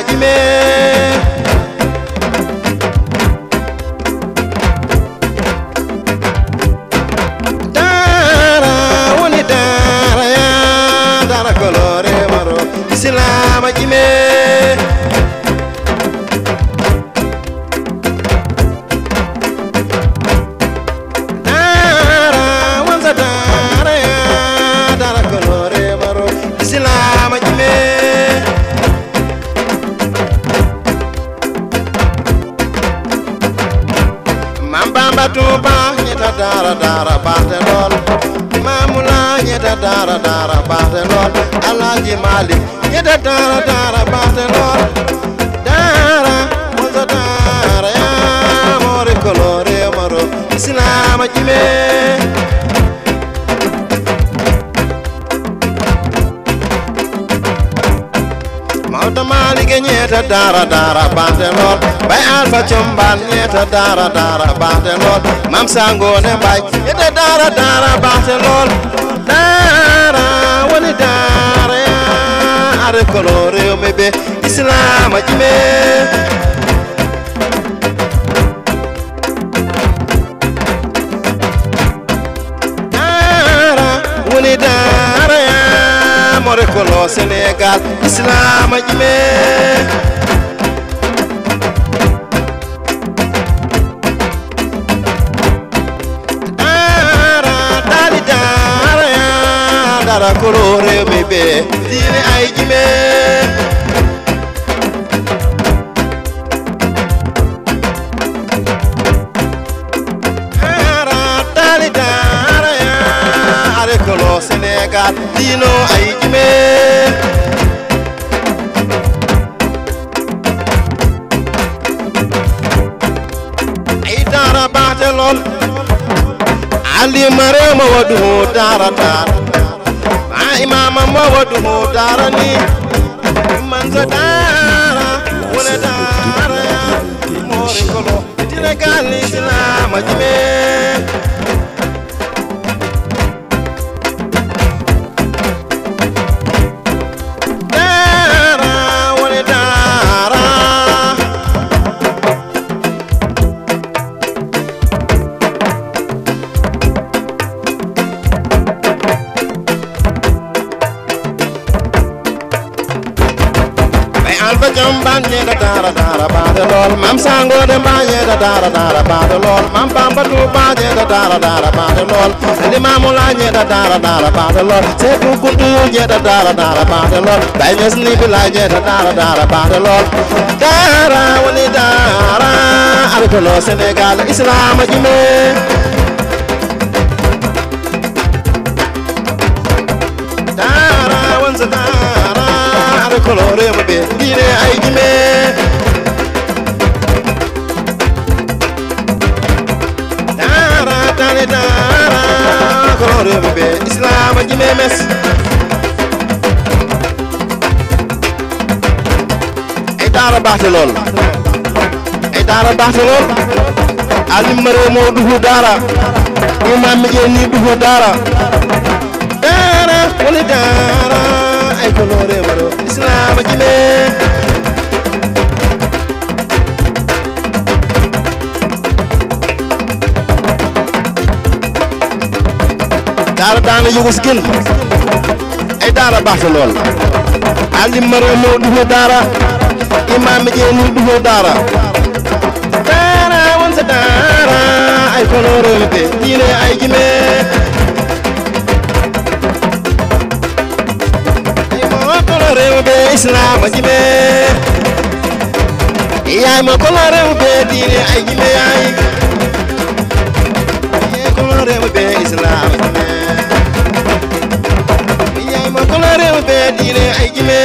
jime dara woni dara ya dara kolore maro islam jime dara woni dara ya dara kolore maro islam jime Tuba nyeta dara dara bate lol mamula nyeta dara dara bate lol alaji malik nyeta dara dara bate lol dara moza dara ya more colore maro islam jime mauta malik nyeta dara dara bate lol bay alfa chomban nyeta dara dara bate lol mam sango ne bay nyeta dara dara bate lol dara woni dara ya are colore mebe islam jime dara woni dara ya more colo Senegal islam jime dara colore mebe dine ay jime dara dali dara ya are colo Senegal dino ay jime ay dara batelol ali marema wadu dara dara imama mawadu darani manza dara wala dara more kolo dina gal islam jime dara wala dara alfa jamban nyeta dara dara bade lol mam sango de nyeta dara dara bade lol mam bamba tu nyeta dara dara bade lol ali mamula nyeta dara dara bade lol setu kuntu nyeta dara dara bade lol bayes ni bila nyeta dara dara bade lol dara woni dara alkolo Senegal islam jime dara wanza dara colore mbe dine ay jime dara tane dara colore mbe islam jime mes ay dara baxte lol alim mare mo duhu dara imam je ni duhu dara dara wala dara ay colore maro islam jime dara dana yugus gin ay dara baxte lol alim maro mo duhu dara imam je ni duhu dara dara wonsa dara ay colore be dine ay jime islam jime yaay ma colore be dine ay jime yaay colore be islam jime yaay ma colore be dine ay jime